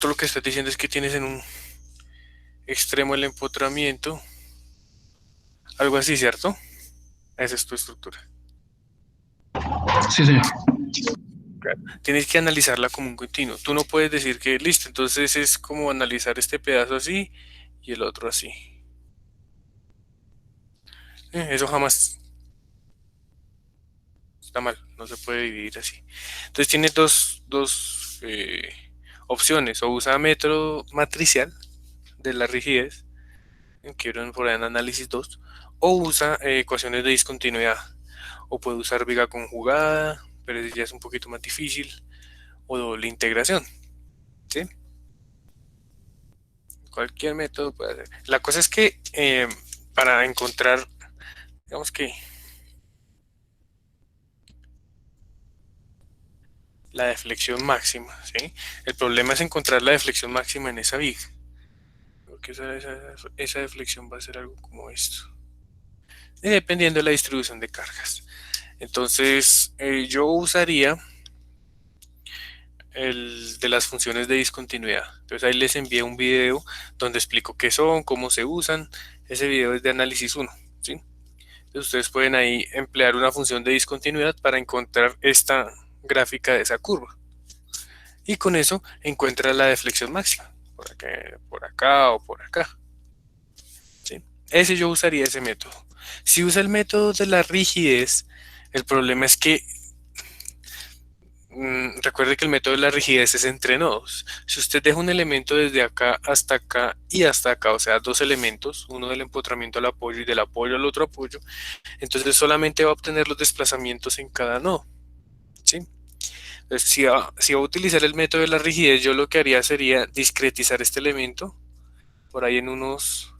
Todo lo que estás diciendo es que tienes en un extremo el empotramiento, algo así, ¿cierto? Esa es tu estructura. Sí, señor. Claro. Tienes que analizarla como un continuo. Tú no puedes decir que listo, entonces es como analizar este pedazo así y el otro así. Eso jamás está mal, no se puede dividir así. Entonces tienes dos opciones, o usa método matricial de la rigidez, que eran por ahí en análisis 2, o usa ecuaciones de discontinuidad, o puede usar viga conjugada, pero eso ya es un poquito más difícil, o doble integración, ¿sí? Cualquier método puede hacer. La cosa es que para encontrar, digamos que la deflexión máxima, ¿sí? El problema es encontrar la deflexión máxima en esa viga, porque esa deflexión va a ser algo como esto, y dependiendo de la distribución de cargas. Entonces, yo usaría el de las funciones de discontinuidad. Entonces ahí les envié un video donde explico qué son, cómo se usan. Ese video es de análisis 1, ¿sí? Entonces ustedes pueden ahí emplear una función de discontinuidad para encontrar esta gráfica de esa curva. Y con eso encuentra la deflexión máxima, por acá o por acá, ¿sí? Ese yo usaría ese método. Si usa el método de la rigidez, el problema es que recuerde que el método de la rigidez es entre nodos. Si usted deja un elemento desde acá y hasta acá, o sea, dos elementos, uno del empotramiento al apoyo y del apoyo al otro apoyo, entonces solamente va a obtener los desplazamientos en cada nodo, ¿sí? Entonces, si va a utilizar el método de la rigidez, yo lo que haría sería discretizar este elemento por ahí en unos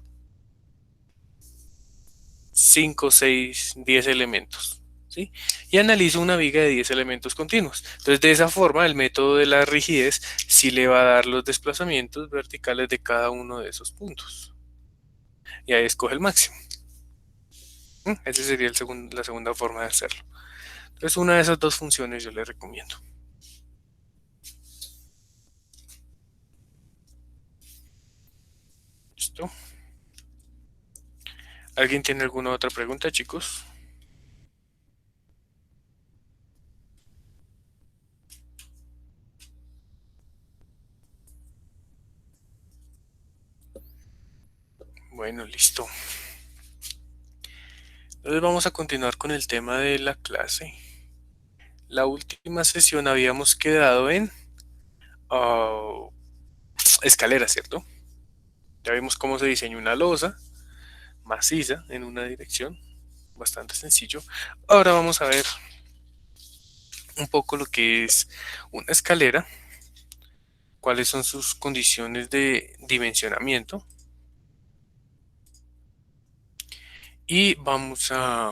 5, 6, 10 elementos, ¿sí? Y analizo una viga de 10 elementos continuos. Entonces, de esa forma, el método de la rigidez sí le va a dar los desplazamientos verticales de cada uno de esos puntos. Y ahí escoge el máximo. Esa sería la segunda forma de hacerlo. Entonces, una de esas dos funciones yo le recomiendo. ¿Listo? ¿Alguien tiene alguna otra pregunta, chicos? Bueno, listo. Entonces vamos a continuar con el tema de la clase. La última sesión habíamos quedado en escalera, ¿cierto? Ya vimos cómo se diseña una losa maciza en una dirección, bastante sencillo. Ahora vamos a ver un poco lo que es una escalera, cuáles son sus condiciones de dimensionamiento y vamos a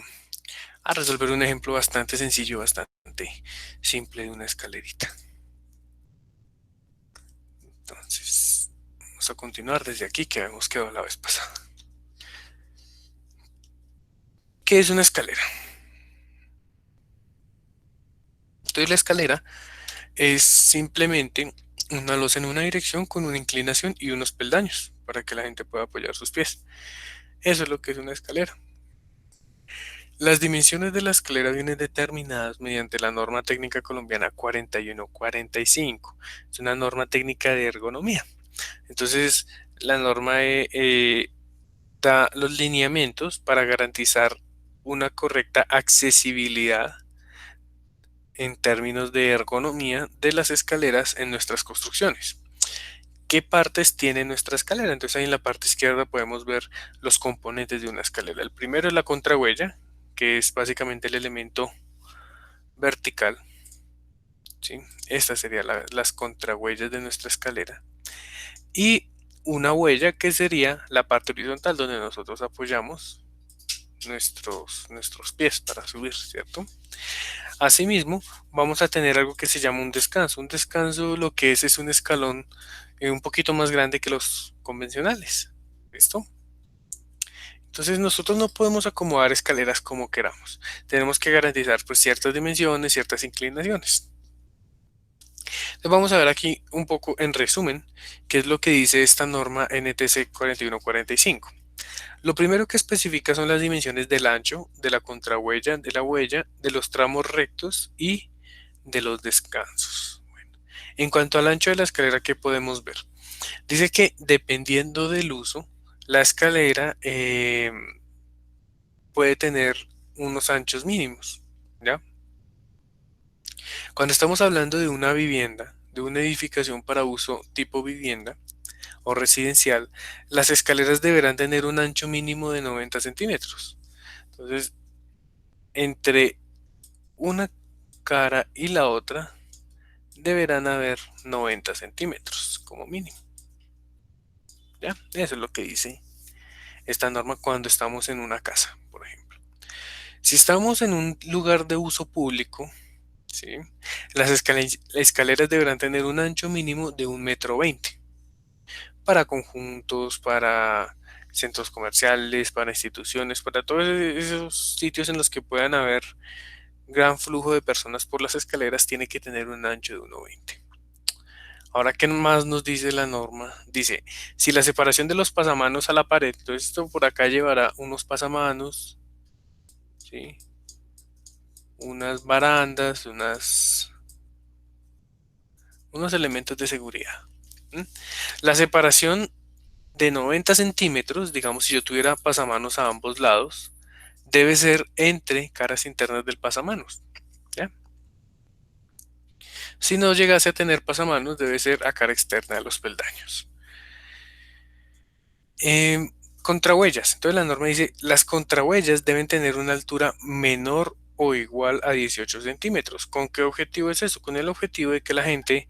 resolver un ejemplo bastante sencillo, bastante simple de una escalerita. Entonces, vamos a continuar desde aquí que habíamos quedado la vez pasada. ¿Qué es una escalera? Entonces la escalera es simplemente una losa en una dirección con una inclinación y unos peldaños para que la gente pueda apoyar sus pies. Eso es lo que es una escalera. Las dimensiones de la escalera vienen determinadas mediante la norma técnica colombiana 4145. Es una norma técnica de ergonomía. Entonces, la norma da los lineamientos para garantizar una correcta accesibilidad en términos de ergonomía de las escaleras en nuestras construcciones. ¿Qué partes tiene nuestra escalera? Entonces ahí en la parte izquierda podemos ver los componentes de una escalera. El primero es la contrahuella, que es básicamente el elemento vertical, ¿sí? Estas serían las contrahuellas de nuestra escalera. Y una huella que sería la parte horizontal donde nosotros apoyamos nuestros pies para subir, ¿cierto? Asimismo, vamos a tener algo que se llama un descanso. Un descanso lo que es un escalón un poquito más grande que los convencionales. ¿Listo? Entonces nosotros no podemos acomodar escaleras como queramos. Tenemos que garantizar pues ciertas dimensiones, ciertas inclinaciones. Entonces vamos a ver aquí un poco en resumen qué es lo que dice esta norma NTC 4145. Lo primero que especifica son las dimensiones del ancho, de la contrahuella, de la huella, de los tramos rectos y de los descansos. Bueno, en cuanto al ancho de la escalera, ¿qué podemos ver? Dice que dependiendo del uso, la escalera puede tener unos anchos mínimos, ¿ya? Cuando estamos hablando de una vivienda, de una edificación para uso tipo vivienda o residencial, las escaleras deberán tener un ancho mínimo de 90 centímetros. Entonces, entre una cara y la otra deberán haber 90 centímetros como mínimo. ¿Ya? Eso es lo que dice esta norma cuando estamos en una casa, por ejemplo. Si estamos en un lugar de uso público, ¿sí? Las escaleras deberán tener un ancho mínimo de 1,20 m para conjuntos, para centros comerciales, para instituciones, para todos esos sitios en los que puedan haber gran flujo de personas por las escaleras, tiene que tener un ancho de 1,20 m. Ahora, ¿qué más nos dice la norma? Dice, si la separación de los pasamanos a la pared, entonces esto por acá llevará unos pasamanos, ¿sí? Unas barandas, unos elementos de seguridad. ¿M? La separación de 90 centímetros, digamos si yo tuviera pasamanos a ambos lados, debe ser entre caras internas del pasamanos. ¿Ya? Si no llegase a tener pasamanos, debe ser a cara externa de los peldaños. Eh, Contrahuellas. Entonces la norma dice, las contrahuellas deben tener una altura menor o igual a 18 centímetros. ¿Con qué objetivo es eso? Con el objetivo de que la gente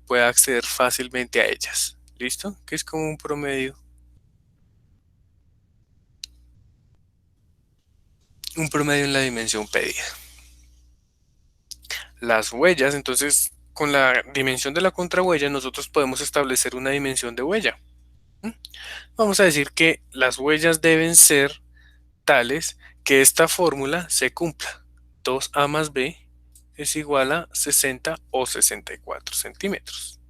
pueda acceder fácilmente a ellas. ¿Listo? Que es como un promedio en la dimensión pedida. Las huellas, entonces con la dimensión de la contrahuella nosotros podemos establecer una dimensión de huella. ¿Mm? Vamos a decir que las huellas deben ser tales que esta fórmula se cumpla. 2a más b es igual a 60 o 64 centímetros.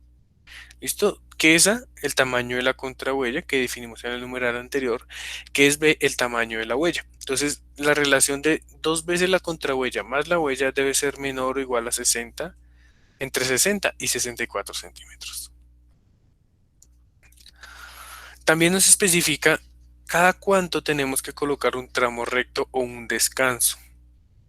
¿Listo? Que es A, el tamaño de la contrahuella que definimos en el numeral anterior, que es B, el tamaño de la huella. Entonces, la relación de 2 veces la contrahuella más la huella debe ser menor o igual a 60, entre 60 y 64 centímetros. También nos especifica cada cuánto tenemos que colocar un tramo recto o un descanso.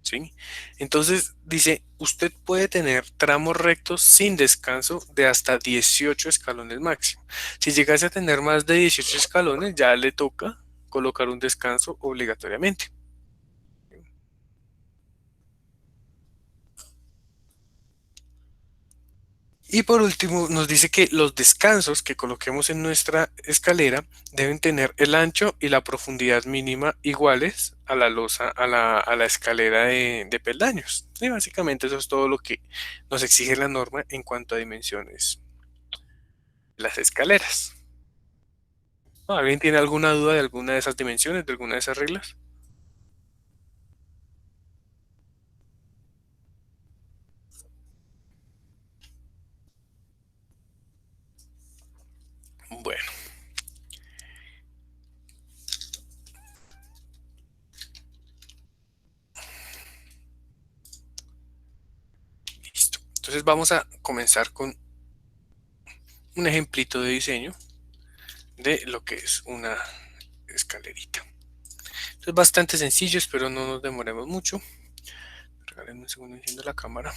¿Sí? Entonces dice, usted puede tener tramos rectos sin descanso de hasta 18 escalones máximo. Si llegase a tener más de 18 escalones, ya le toca colocar un descanso obligatoriamente. Y por último, nos dice que los descansos que coloquemos en nuestra escalera deben tener el ancho y la profundidad mínima iguales a la losa, a la escalera de peldaños. Y básicamente eso es todo lo que nos exige la norma en cuanto a dimensiones de las escaleras. ¿Alguien tiene alguna duda de alguna de esas dimensiones, de alguna de esas reglas? Bueno, listo. Entonces vamos a comenzar con un ejemplito de diseño de lo que es una escalerita. Es bastante sencillo, espero no nos demoremos mucho. Regálenme un segundo, enciendo la cámara.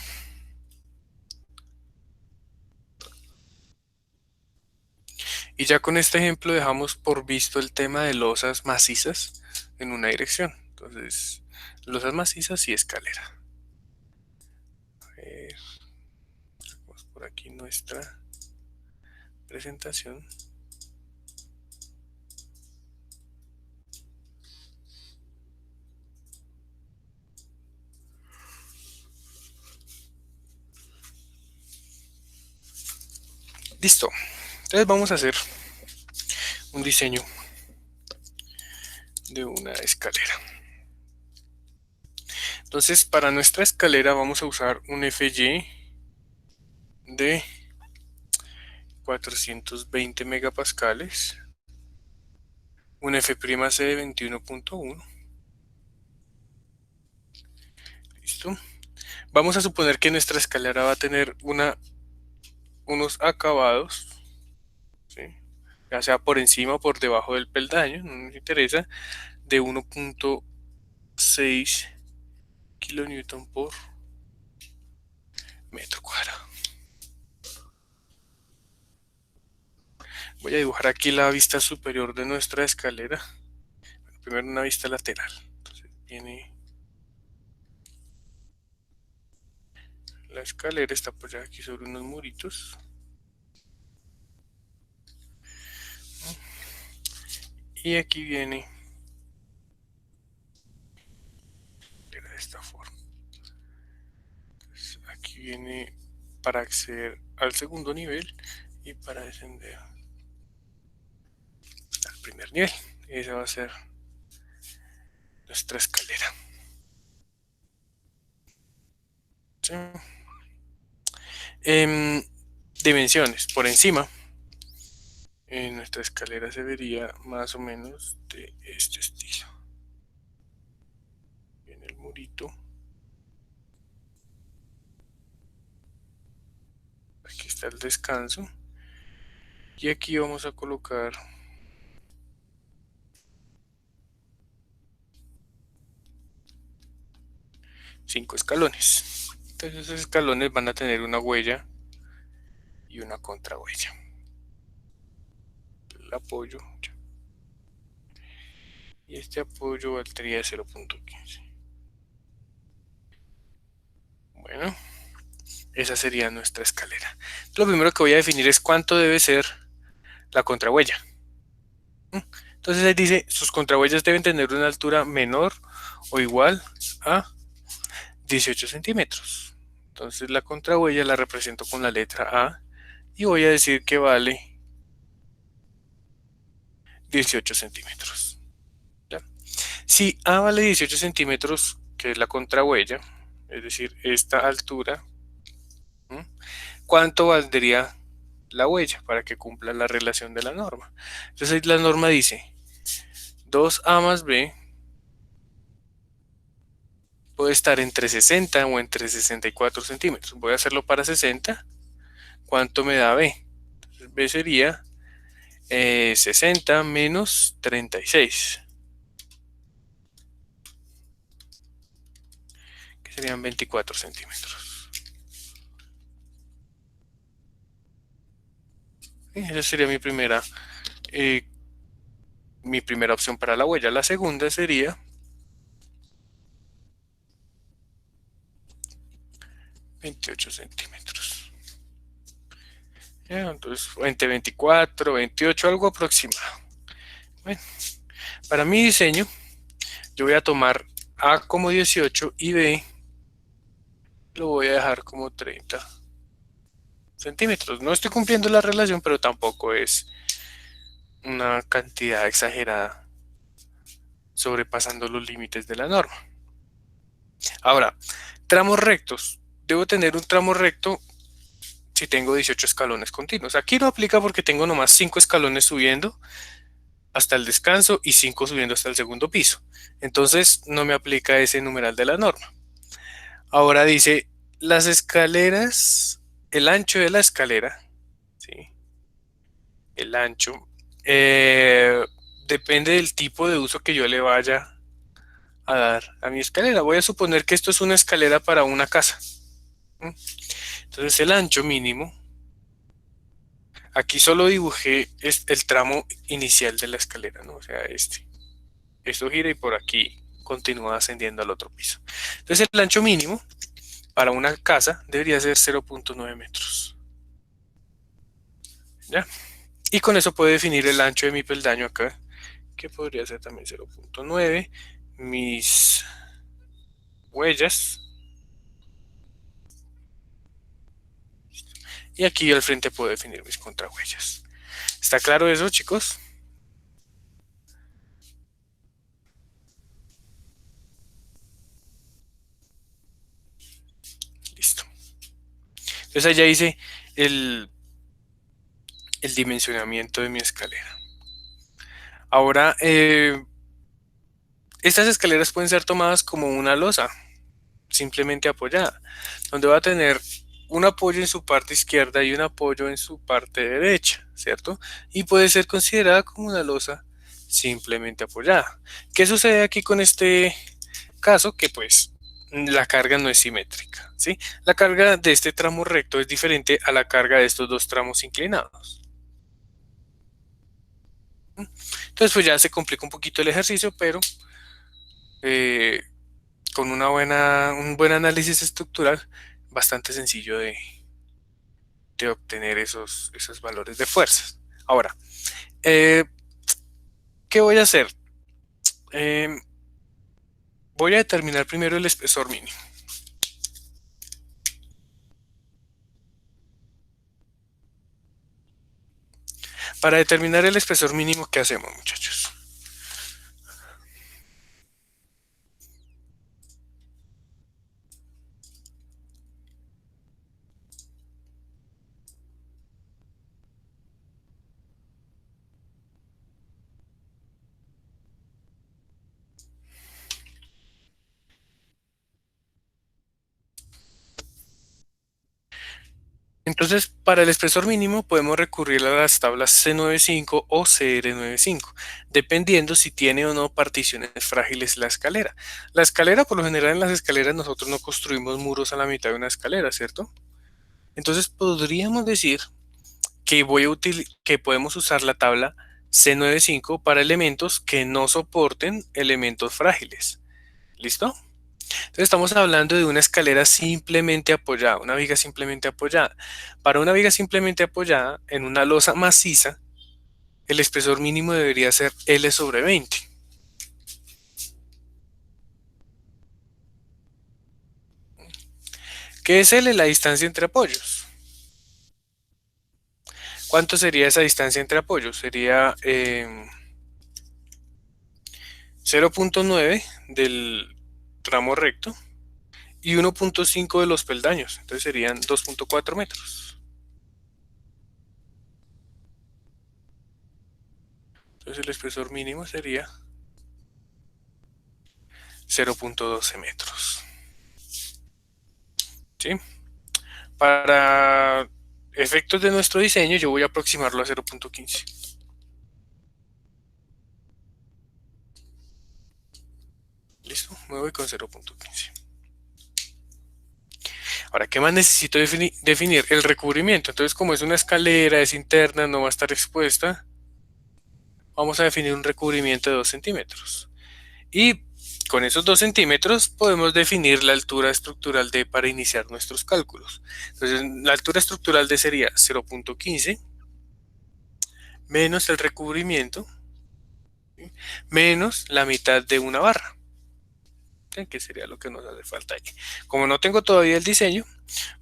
Y ya con este ejemplo dejamos por visto el tema de losas macizas en una dirección. Entonces, losas macizas y escalera. A ver, sacamos por aquí nuestra presentación. Listo. Entonces vamos a hacer un diseño de una escalera. Entonces, para nuestra escalera vamos a usar un FY de 420 megapascales, un F'C de 21.1. Listo. Vamos a suponer que nuestra escalera va a tener unos acabados, ¿sí? Ya sea por encima o por debajo del peldaño, no nos interesa, de 1.6 kilonewton por metro cuadrado. Voy a dibujar aquí la vista superior de nuestra escalera. Primero una vista lateral. Entonces viene la escalera, está apoyada aquí sobre unos muritos. Y aquí viene de esta forma. Entonces, aquí viene para acceder al segundo nivel y para descender al primer nivel. Esa va a ser nuestra escalera. ¿Sí? Dimensiones. Por encima, nuestra escalera se vería más o menos de este estilo. Viene el murito. Aquí está el descanso. Y aquí vamos a colocar 5 escalones. Entonces esos escalones van a tener una huella y una contrahuella. El apoyo y este apoyo valdría 0.15. Bueno, esa sería nuestra escalera. Lo primero que voy a definir es cuánto debe ser la contrahuella. Entonces ahí dice, sus contrahuellas deben tener una altura menor o igual a 18 centímetros. Entonces la contrahuella la represento con la letra A y voy a decir que vale 18 centímetros. ¿Ya? Si A vale 18 centímetros, que es la contrahuella, es decir, esta altura, ¿m? ¿Cuánto valdría la huella para que cumpla la relación de la norma? Entonces la norma dice 2A más B puede estar entre 60 o entre 64 centímetros. Voy a hacerlo para 60. ¿Cuánto me da B? Entonces B sería 60 menos 36, que serían 24 centímetros. Y esa sería mi primera opción para la huella. La segunda sería 28 centímetros. ¿Ya? Entonces, entre 24, 28, algo aproximado. Bueno, para mi diseño, yo voy a tomar A como 18 y B lo voy a dejar como 30 centímetros. No estoy cumpliendo la relación, pero tampoco es una cantidad exagerada, sobrepasando los límites de la norma. Ahora, tramos rectos. Debo tener un tramo recto si tengo 18 escalones continuos. Aquí no aplica porque tengo nomás 5 escalones subiendo hasta el descanso y 5 subiendo hasta el segundo piso. Entonces no me aplica ese numeral de la norma. Ahora dice, las escaleras, el ancho de la escalera, ¿sí? El ancho, depende del tipo de uso que yo le vaya a dar a mi escalera. Voy a suponer que esto es una escalera para una casa. Entonces el ancho mínimo, aquí solo dibujé el tramo inicial de la escalera, ¿no? O sea, esto gira y por aquí continúa ascendiendo al otro piso. Entonces el ancho mínimo para una casa debería ser 0.9 metros. ¿Ya? Y con eso puedo definir el ancho de mi peldaño acá, que podría ser también 0.9. Mis huellas. Y aquí al frente puedo definir mis contrahuellas. ¿Está claro eso, chicos? Listo. Entonces allá dice el, el dimensionamiento de mi escalera. Ahora, estas escaleras pueden ser tomadas como una losa, simplemente apoyada, donde va a tener un apoyo en su parte izquierda y un apoyo en su parte derecha, ¿cierto? Y puede ser considerada como una losa simplemente apoyada. ¿Qué sucede aquí con este caso? Que pues la carga no es simétrica, ¿sí? La carga de este tramo recto es diferente a la carga de estos dos tramos inclinados. Entonces pues ya se complica un poquito el ejercicio, pero eh, con un buen análisis estructural, bastante sencillo de obtener esos valores de fuerzas. Ahora, eh, ¿qué voy a hacer? Eh, Voy a determinar primero el espesor mínimo. Para determinar el espesor mínimo, ¿qué hacemos, muchachos? Entonces, para el espesor mínimo podemos recurrir a las tablas C95 o CR95, dependiendo si tiene o no particiones frágiles la escalera. La escalera, por lo general en las escaleras nosotros no construimos muros a la mitad de una escalera, ¿cierto? Entonces podríamos decir que podemos usar la tabla C95 para elementos que no soporten elementos frágiles. ¿Listo? Entonces estamos hablando de una escalera simplemente apoyada, una viga simplemente apoyada. Para una viga simplemente apoyada en una losa maciza, el espesor mínimo debería ser L sobre 20. ¿Qué es L? La distancia entre apoyos. ¿Cuánto sería esa distancia entre apoyos? Sería 0.9 del tramo recto y 1.5 de los peldaños. Entonces serían 2.4 metros. Entonces el espesor mínimo sería 0.12 metros. ¿Sí? Para efectos de nuestro diseño, yo voy a aproximarlo a 0.15. ¿Listo? Me voy con 0.15. Ahora, ¿qué más necesito definir? El recubrimiento. Entonces, como es una escalera, es interna, no va a estar expuesta, vamos a definir un recubrimiento de 2 centímetros. Y con esos 2 centímetros podemos definir la altura estructural D para iniciar nuestros cálculos. Entonces, la altura estructural D sería 0.15 menos el recubrimiento, ¿sí?, menos la mitad de una barra, ¿sí?, que sería lo que nos hace falta aquí. Como no tengo todavía el diseño,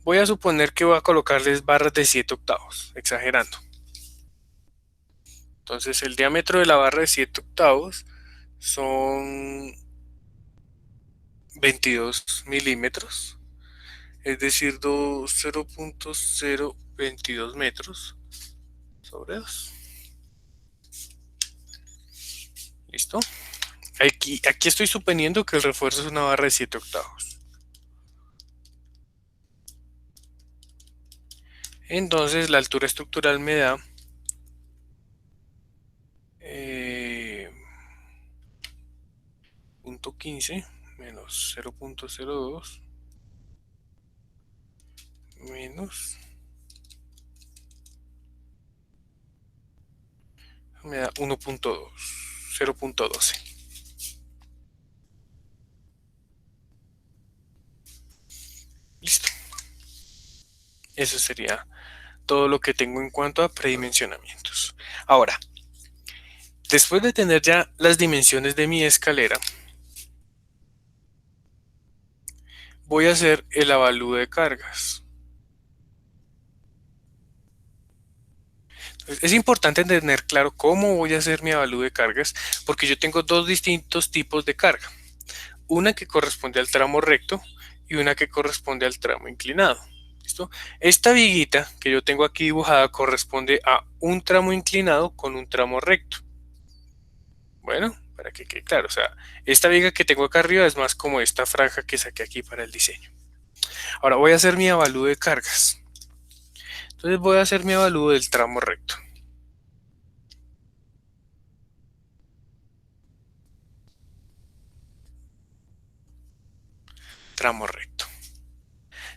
voy a suponer que voy a colocarles barras de 7 octavos, exagerando. Entonces el diámetro de la barra de 7 octavos son 22 milímetros, es decir, 0.022 metros sobre 2. ¿Listo? Aquí estoy suponiendo que el refuerzo es una barra de 7 octavos. Entonces la altura estructural me da 0.15 menos 0.02 menos, me da 1.2, 0.12. Listo. Eso sería todo lo que tengo en cuanto a predimensionamientos. Ahora, después de tener ya las dimensiones de mi escalera, voy a hacer el avalúo de cargas. Entonces, es importante tener claro cómo voy a hacer mi avalúo de cargas, porque yo tengo dos distintos tipos de carga. Una que corresponde al tramo recto y una que corresponde al tramo inclinado. ¿Listo? Esta viguita que yo tengo aquí dibujada corresponde a un tramo inclinado con un tramo recto. Bueno, para que quede claro, o sea, esta viga que tengo acá arriba es más como esta franja que saqué aquí para el diseño. Ahora voy a hacer mi avalúo de cargas. Entonces voy a hacer mi avalúo del tramo recto. Tramo recto.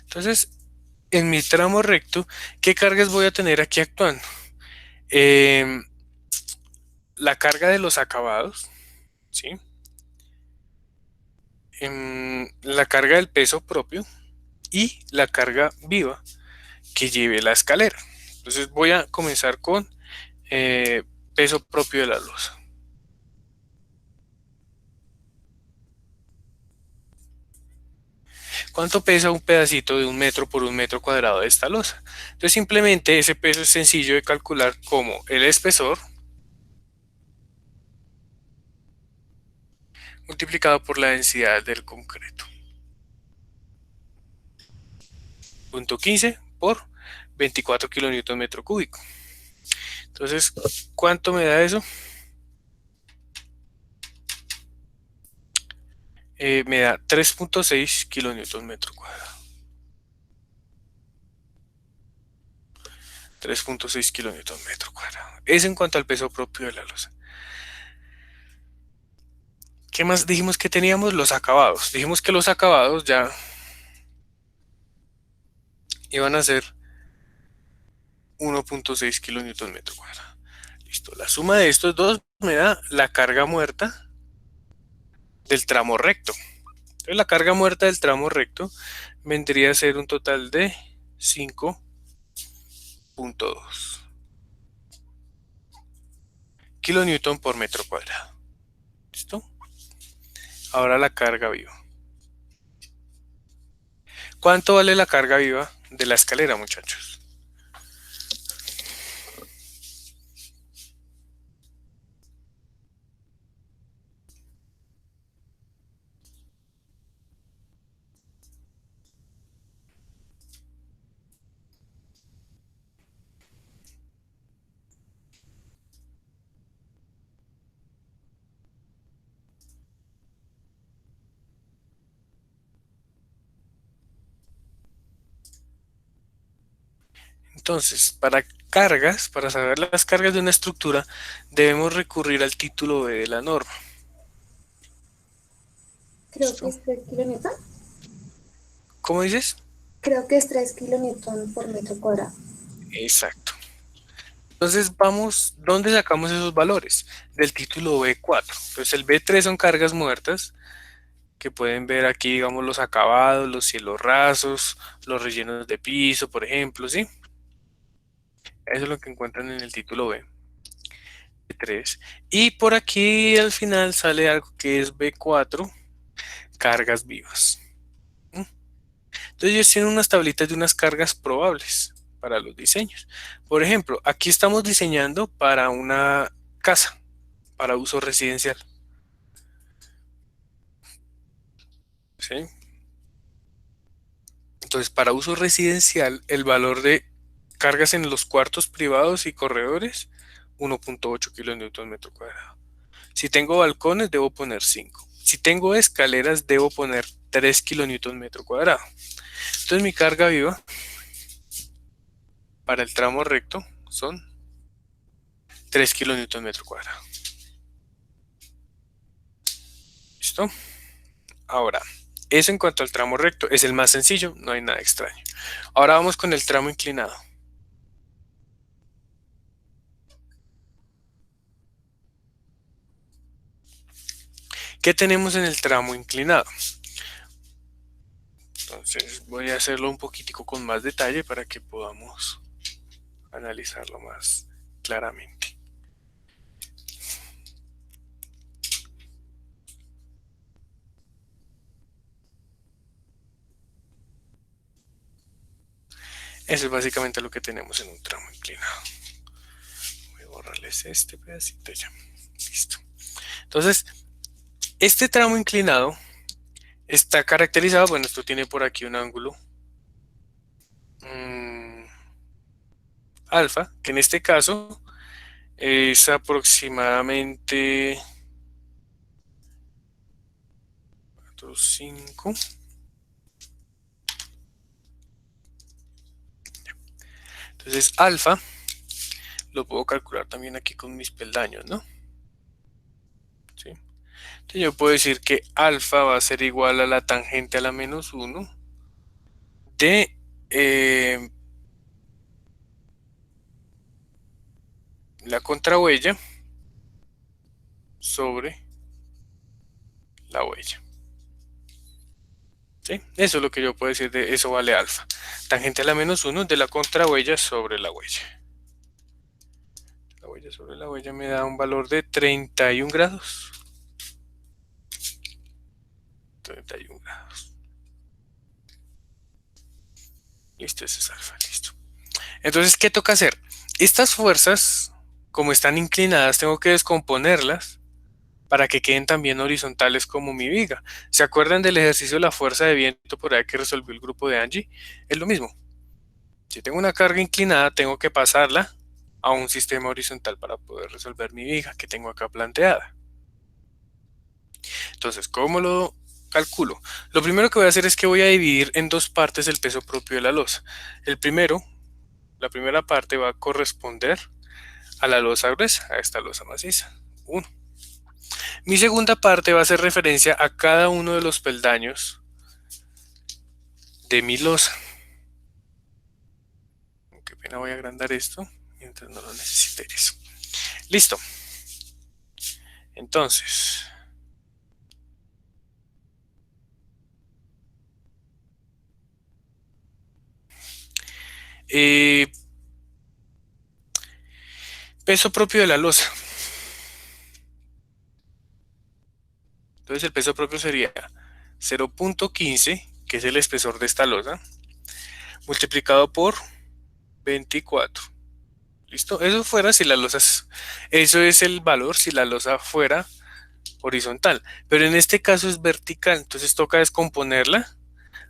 Entonces, en mi tramo recto, ¿qué cargas voy a tener aquí actuando? Em, la carga de los acabados, ¿sí? La carga del peso propio y la carga viva que lleve la escalera. Entonces voy a comenzar con peso propio de la losa. ¿Cuánto pesa un pedacito de 1 metro por 1 metro cuadrado de esta losa? Entonces simplemente ese peso es sencillo de calcular como el espesor multiplicado por la densidad del concreto. 0.15 por 24 kilonewton metro cúbico. Entonces, ¿cuánto me da eso? Me da 3.6 kilonewton metro cuadrado. 3.6 kilonewton metro cuadrado. Es en cuanto al peso propio de la losa. ¿Qué más dijimos que teníamos? Los acabados. Dijimos que los acabados ya iban a ser 1.6 kilonewton metro cuadrado. Listo. La suma de estos dos me da la carga muerta del tramo recto. Entonces la carga muerta del tramo recto vendría a ser un total de 5.2 kilonewton por metro cuadrado. ¿Listo? Ahora la carga viva. ¿Cuánto vale la carga viva de la escalera, muchachos? Entonces, para cargas, para saber las cargas de una estructura, debemos recurrir al título B de la norma. Creo que ¿Listo? es 3 kilonewton. ¿Cómo dices? Creo que es 3 kilonewton por metro cuadrado. Exacto. Entonces vamos, ¿dónde sacamos esos valores? Del título B4. Entonces el B3 son cargas muertas, que pueden ver aquí, digamos, los acabados, los cielos rasos, los rellenos de piso, por ejemplo, ¿sí? Eso es lo que encuentran en el título B3. Y por aquí al final sale algo que es B4, cargas vivas. Entonces ellos tienen unas tablitas de unas cargas probables para los diseños. Por ejemplo, aquí estamos diseñando para una casa, para uso residencial. ¿Sí? Entonces, para uso residencial, el valor de cargas en los cuartos privados y corredores, 1.8 kilonewton metro cuadrado. Si tengo balcones, debo poner 5. Si tengo escaleras, debo poner 3 kilonewton metro cuadrado. Entonces, mi carga viva para el tramo recto son 3 kilonewton metro cuadrado. ¿Listo? Ahora, eso en cuanto al tramo recto, es el más sencillo, no hay nada extraño. Ahora vamos con el tramo inclinado. ¿Qué tenemos en el tramo inclinado? Entonces voy a hacerlo un poquitico con más detalle para que podamos analizarlo más claramente. Eso es básicamente lo que tenemos en un tramo inclinado. Voy a borrarles este pedacito ya. Listo. Entonces, este tramo inclinado está caracterizado, bueno, esto tiene por aquí un ángulo alfa, que en este caso es aproximadamente 5. Entonces alfa lo puedo calcular también aquí con mis peldaños, ¿no? ¿Sí? Entonces yo puedo decir que alfa va a ser igual a la tangente a la menos 1 de la contrahuella sobre la huella. ¿Sí? Eso es lo que yo puedo decir de eso vale alfa. Tangente a la menos 1 de la contrahuella sobre la huella. La huella sobre la huella me da un valor de 31 grados. 31 grados. Listo, ese es alfa, listo. Entonces, ¿qué toca hacer? Estas fuerzas, como están inclinadas, tengo que descomponerlas para que queden también horizontales como mi viga. ¿Se acuerdan del ejercicio de la fuerza de viento por ahí que resolvió el grupo de Angie? Es lo mismo. Si tengo una carga inclinada, tengo que pasarla a un sistema horizontal para poder resolver mi viga que tengo acá planteada. Entonces, ¿cómo lo calculo? Lo primero que voy a hacer es que voy a dividir en dos partes el peso propio de la losa. La primera parte va a corresponder a la losa gruesa, a esta losa maciza. 1. Mi segunda parte va a hacer referencia a cada uno de los peldaños de mi losa. Qué pena, voy a agrandar esto mientras no lo necesite eso. Listo. Entonces, peso propio de la losa. Entonces el peso propio sería 0.15, que es el espesor de esta losa, multiplicado por 24. ¿Listo? Eso es el valor si la losa fuera horizontal. Pero en este caso es vertical, entonces toca descomponerla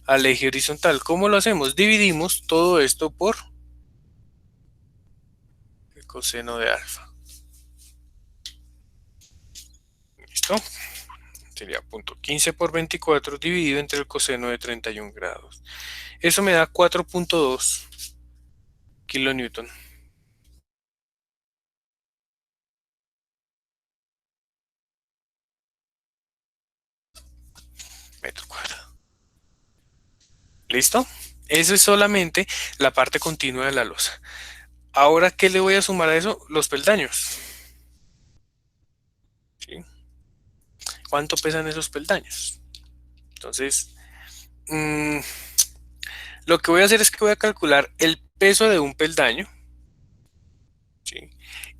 al eje horizontal. ¿Cómo lo hacemos? Dividimos todo esto por el coseno de alfa. ¿Listo? Sería 0.15 por 24 dividido entre el coseno de 31 grados. Eso me da 4.2 kilonewton. Metro cuadrado. ¿Listo? Eso es solamente la parte continua de la losa. Ahora, ¿qué le voy a sumar a eso? Los peldaños. ¿Sí? ¿Cuánto pesan esos peldaños? Entonces, lo que voy a hacer es que voy a calcular el peso de un peldaño, ¿sí?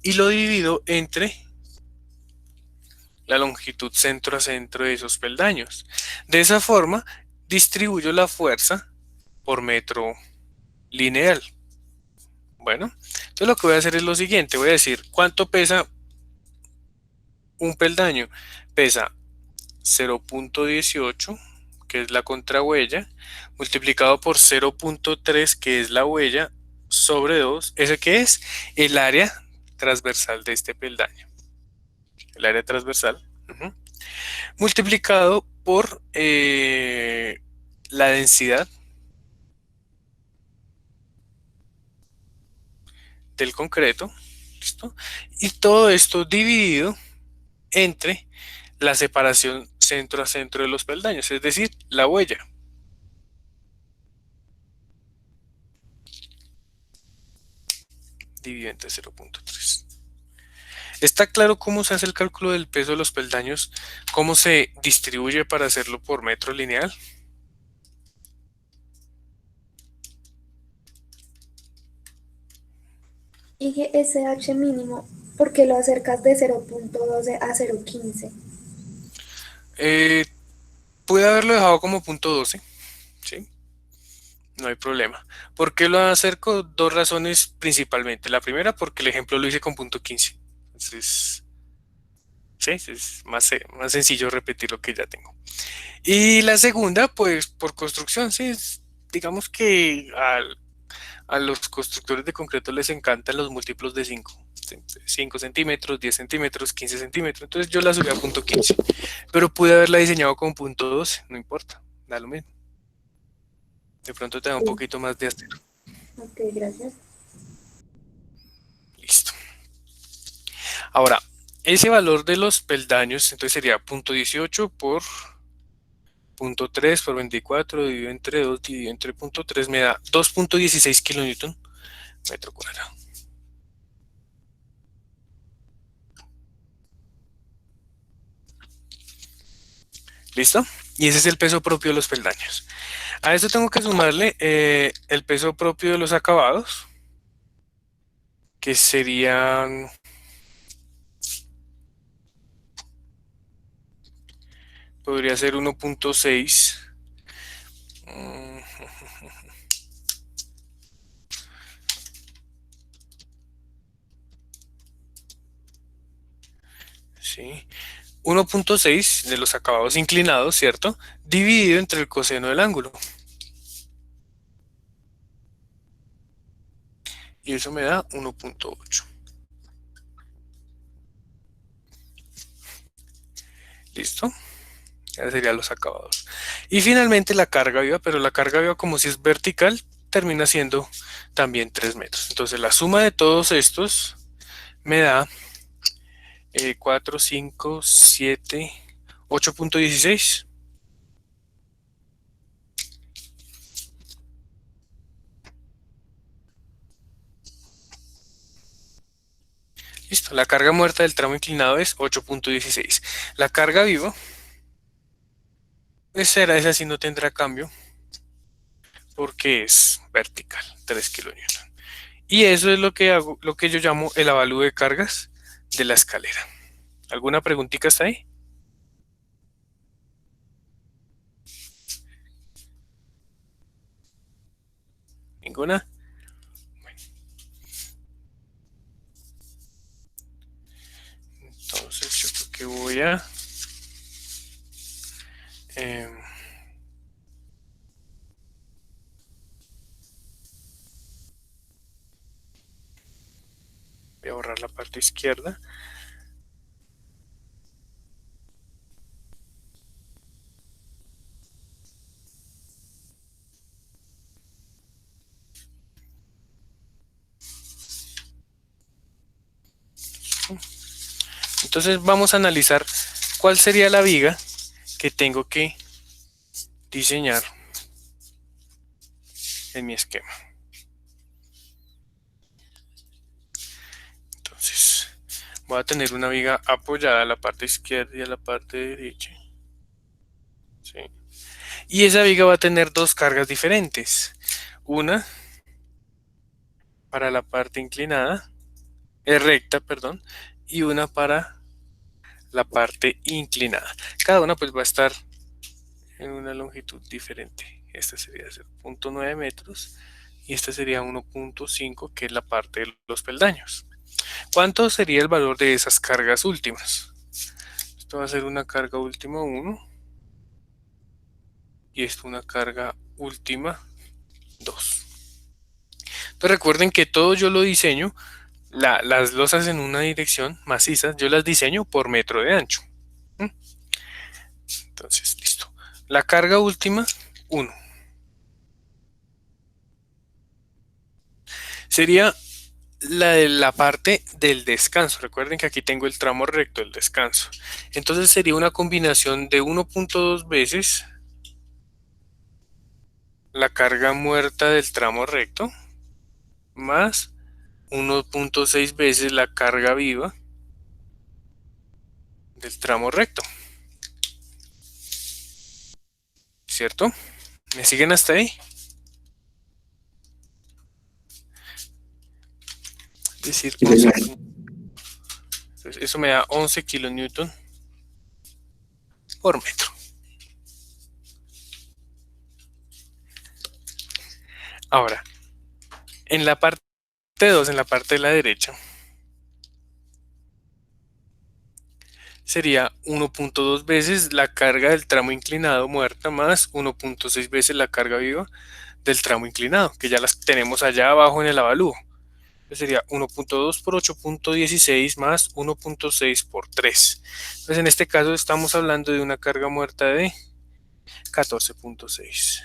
Y lo divido entre la longitud centro a centro de esos peldaños. De esa forma, distribuyo la fuerza por metro lineal. Bueno, entonces lo que voy a hacer es lo siguiente, voy a decir cuánto pesa un peldaño. Pesa 0.18, que es la contrahuella, multiplicado por 0.3, que es la huella, sobre 2, ¿ese qué es? El área transversal de este peldaño. El área transversal. Multiplicado por la densidad del concreto. ¿Listo? Y todo esto dividido entre la separación centro a centro de los peldaños, es decir, la huella. Dividido entre 0.3. ¿Está claro cómo se hace el cálculo del peso de los peldaños? ¿Cómo se distribuye para hacerlo por metro lineal? Y que ese H mínimo, ¿por qué lo acercas de 0.12 a 0.15? Eh, puede haberlo dejado como punto 12, ¿sí? No hay problema. ¿Por qué lo acerco? Dos razones principalmente. La primera, porque el ejemplo lo hice con punto 15. Entonces, sí, es más sencillo repetir lo que ya tengo. Y la segunda, pues por construcción, sí, digamos que A los constructores de concreto les encantan los múltiplos de 5. 5 centímetros, 10 centímetros, 15 centímetros. Entonces yo la subí a punto 15. Pero pude haberla diseñado con punto 12, no importa, da lo mismo. De pronto te da un Sí. poquito más de acero. Ok, gracias. Listo. Ahora, ese valor de los peldaños, entonces sería punto 18 por punto 3 por 24 dividido entre 2 dividido entre punto 3 me da 2.16 kilonewton metro cuadrado. ¿Listo? Y ese es el peso propio de los peldaños. A esto tengo que sumarle el peso propio de los acabados, que serían... Podría ser 1.6. Sí. 1.6 de los acabados inclinados, ¿cierto? Dividido entre el coseno del ángulo. Y eso me da 1.8. ¿Listo? Ya serían los acabados. Y finalmente la carga viva, pero la carga viva como si es vertical, termina siendo también 3 metros. Entonces la suma de todos estos me da 4, 5, 7, 8.16. Listo, la carga muerta del tramo inclinado es 8.16. La carga viva, pues será esa, si no tendrá cambio, porque es vertical, 3 kilonewton. Y eso es lo que hago, lo que yo llamo el avalúo de cargas de la escalera. ¿Alguna preguntita hasta ahí? ¿Ninguna? Bueno, entonces yo creo que voy a... voy a borrar la parte izquierda. Entonces vamos a analizar cuál sería la viga que tengo que diseñar en mi esquema. Entonces voy a tener una viga apoyada a la parte izquierda y a la parte derecha. ¿Sí? Y esa viga va a tener dos cargas diferentes. Una para la parte inclinada, recta, perdón, y una para la parte inclinada. Cada una pues va a estar en una longitud diferente. Esta sería 0.9 metros y esta sería 1.5, que es la parte de los peldaños. ¿Cuánto sería el valor de esas cargas últimas? Esto va a ser una carga última 1 y esto una carga última 2. Entonces recuerden que todo yo lo diseño, las losas en una dirección macizas, yo las diseño por metro de ancho. Entonces, listo. La carga última, 1. Sería la de la parte del descanso. Recuerden que aquí tengo el tramo recto del descanso. Entonces sería una combinación de 1.2 veces la carga muerta del tramo recto más 1.6 veces la carga viva del tramo recto. ¿Cierto? ¿Me siguen hasta ahí? Es decir, 11. Entonces, eso me da 11 kilonewton por metro. Ahora, en la parte 2, en la parte de la derecha, sería 1.2 veces la carga del tramo inclinado muerta más 1.6 veces la carga viva del tramo inclinado, que ya las tenemos allá abajo en el avalúo. Entonces sería 1.2 por 8.16 más 1.6 por 3. Entonces en este caso estamos hablando de una carga muerta de 14.6.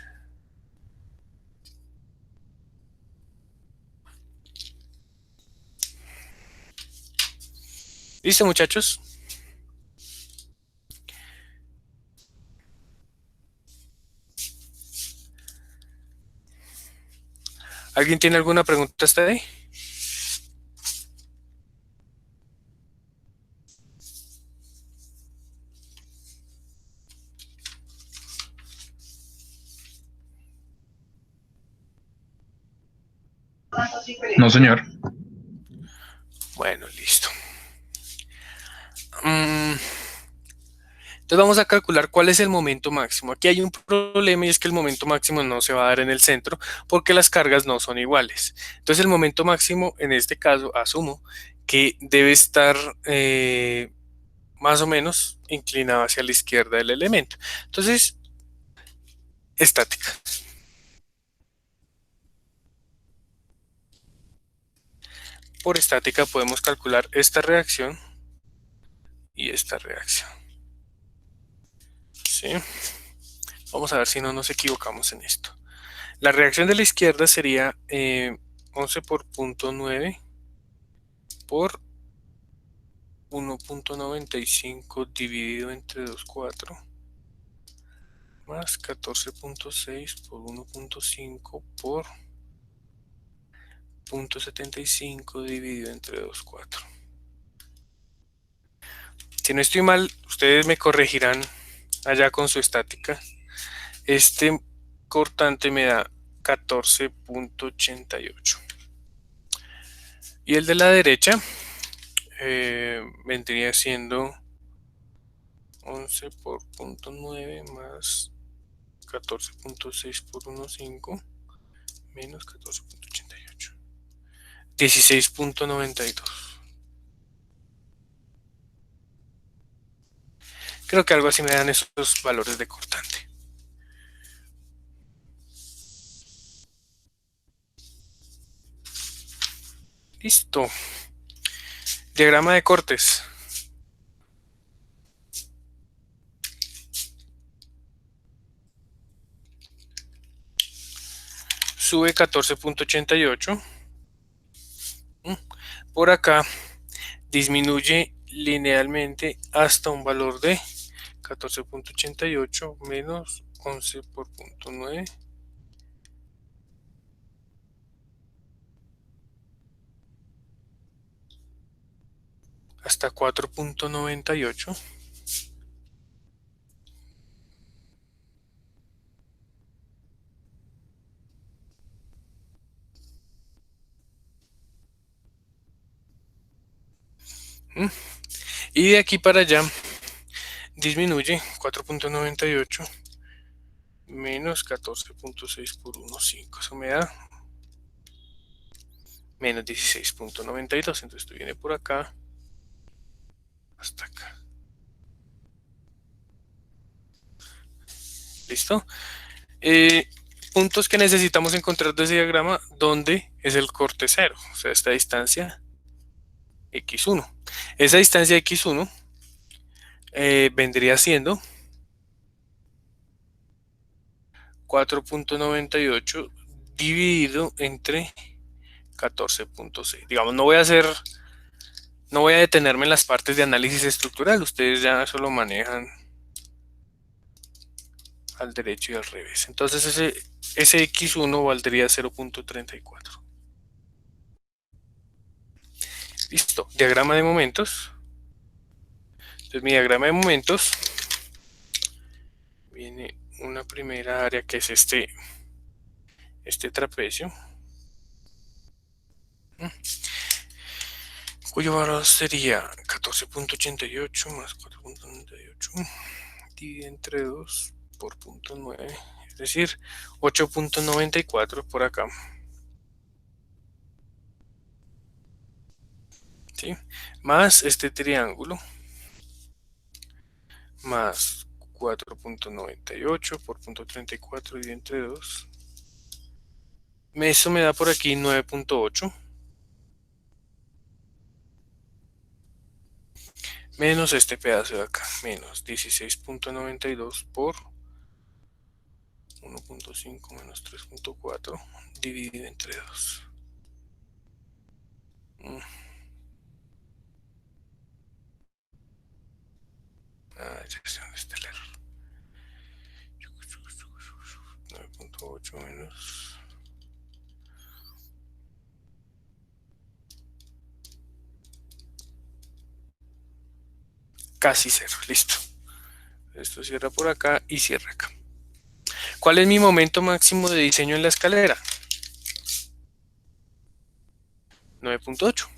¿Listo, muchachos? ¿Alguien tiene alguna pregunta hasta ahí? No, señor. Bueno, listo. Entonces vamos a calcular cuál es el momento máximo. Aquí hay un problema y es que el momento máximo no se va a dar en el centro porque las cargas no son iguales. Entonces el momento máximo en este caso asumo que debe estar más o menos inclinado hacia la izquierda del elemento. Entonces, estática. Por estática podemos calcular esta reacción y esta reacción. ¿Sí? Vamos a ver si no nos equivocamos en esto. La reacción de la izquierda sería 11 por 0.9 por 1.95 dividido entre 2,4 más 14.6 por 1.5 por 0.75 dividido entre 2,4. Si no estoy mal, ustedes me corregirán allá con su estática. Este cortante me da 14.88. Y el de la derecha vendría siendo 11 por 0.9 más 14.6 por 1.5 menos 14.88. 16.92. Creo que algo así me dan esos valores de cortante. Listo. Diagrama de cortes. Sube 14.88. Por acá disminuye linealmente hasta un valor de 14.88 menos 11 por 0.9 hasta 4.98. Y de aquí para allá disminuye 4.98 menos 14.6 por 1.5. Eso me da menos 16.92. Entonces esto viene por acá hasta acá. ¿Listo? Puntos que necesitamos encontrar de ese diagrama, ¿dónde es el corte cero? O sea, esta distancia x1. Esa distancia x1 vendría siendo 4.98 dividido entre 14.6. Digamos, no voy a detenerme en las partes de análisis estructural, ustedes ya eso lo manejan al derecho y al revés. Entonces ese x1 valdría 0.34. Listo, diagrama de momentos. Entonces mi diagrama de momentos viene una primera área que es este trapecio, cuyo valor sería 14.88 más 4.98 dividido entre 2 por 0.9, es decir, 8.94 por acá. ¿Sí? Más este triángulo, más 4.98 por 0.34 dividido entre 2, Eso me da por aquí 9.8 menos este pedazo de acá, menos 16.92 por 1.5 menos 3.4 dividido entre 2. Ya sé dónde está el error. 9.8 menos... Casi cero, listo. Esto cierra por acá y cierra acá. ¿Cuál es mi momento máximo de diseño en la escalera? 9.8.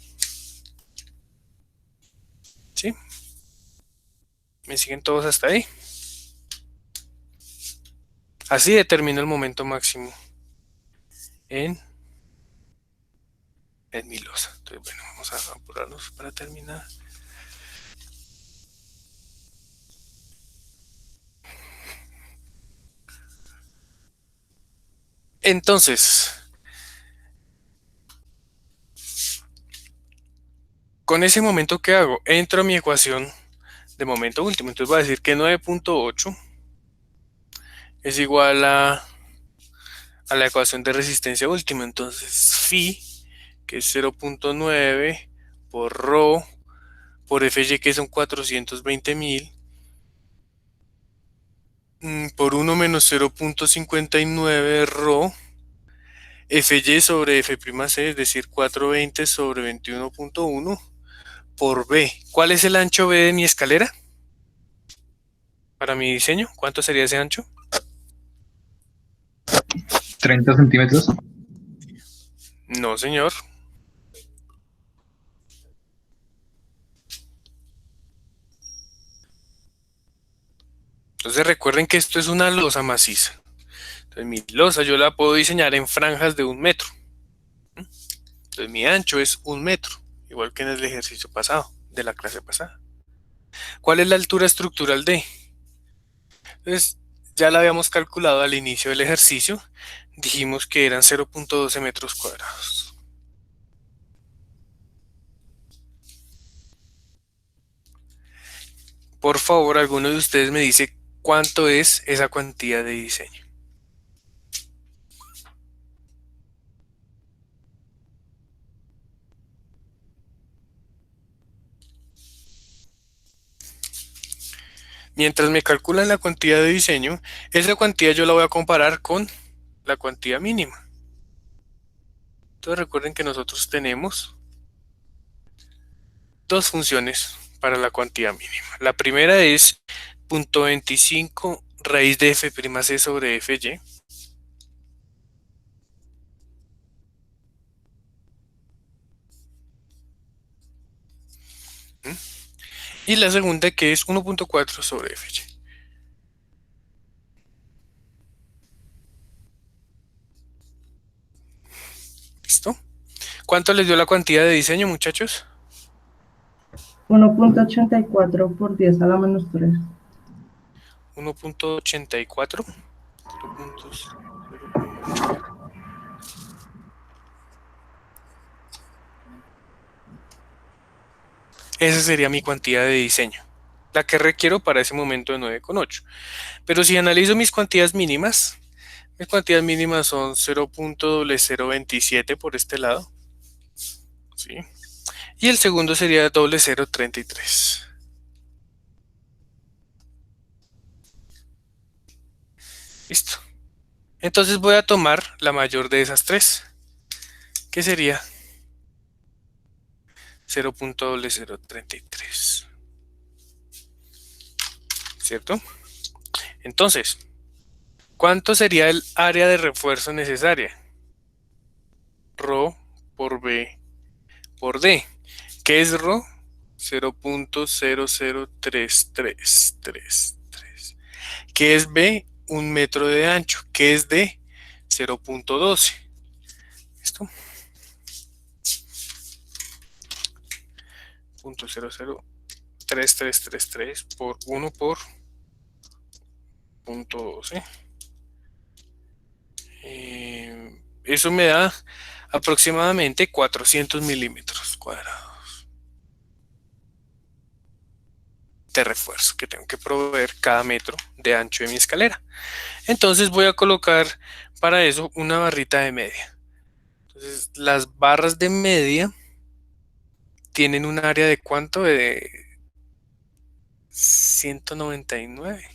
¿Sí? ¿Me siguen todos hasta ahí? Así determino el momento máximo en mi losa. Entonces, bueno, vamos a apurarnos para terminar. Entonces, con ese momento que hago, entro a mi ecuación de momento último. Entonces voy a decir que 9.8 es igual a la ecuación de resistencia última. Entonces, phi, que es 0.9 por rho por Fy, que son 420.000, por 1 menos 0.59 rho Fy sobre F'C, es decir, 420 sobre 21.1 por B. ¿Cuál es el ancho B de mi escalera? Para mi diseño, ¿cuánto sería ese ancho? 30 centímetros. No, señor. Entonces recuerden que esto es una losa maciza. Entonces mi losa yo la puedo diseñar en franjas de 1 metro. Entonces mi ancho es 1 metro, igual que en el ejercicio pasado, de la clase pasada. ¿Cuál es la altura estructural D? Entonces ya la habíamos calculado al inicio del ejercicio. Dijimos que eran 0.12 metros cuadrados. Por favor, alguno de ustedes me dice cuánto es esa cuantía de diseño. Mientras me calculan la cuantía de diseño, esa cuantía yo la voy a comparar con la cuantía mínima. Entonces recuerden que nosotros tenemos dos funciones para la cuantía mínima. La primera es 0.25 raíz de F'C sobre Fy. Y la segunda que es 1.4 sobre Fy. ¿Listo? ¿Cuánto les dio la cuantía de diseño, muchachos? 1.84 por 10 a la menos 3. 1.84. 0.8. Esa sería mi cuantía de diseño, la que requiero para ese momento de 9.8. Pero si analizo mis cuantías mínimas son 0.0027 por este lado, ¿sí? Y el segundo sería 0.033. Listo. Entonces voy a tomar la mayor de esas tres, que sería 0.0033. ¿Cierto? Entonces, ¿cuánto sería el área de refuerzo necesaria? Rho por B por D. ¿Qué es Rho? 0.00333. ¿Qué es B? 1 metro de ancho. ¿Qué es D? 0.12. ¿Listo? 0.00333 por 1 por 0.12. Eso me da aproximadamente 400 milímetros cuadrados de refuerzo que tengo que proveer cada metro de ancho de mi escalera. Entonces voy a colocar para eso una barrita de media. Entonces las barras de media tienen un área de ¿cuánto? De 199,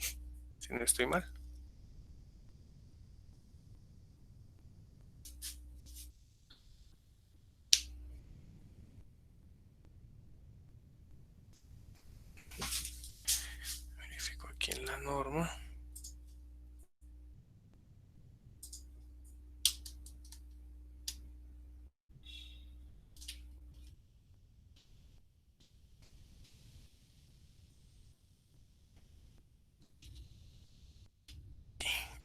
si no estoy mal. Verifico aquí en la norma.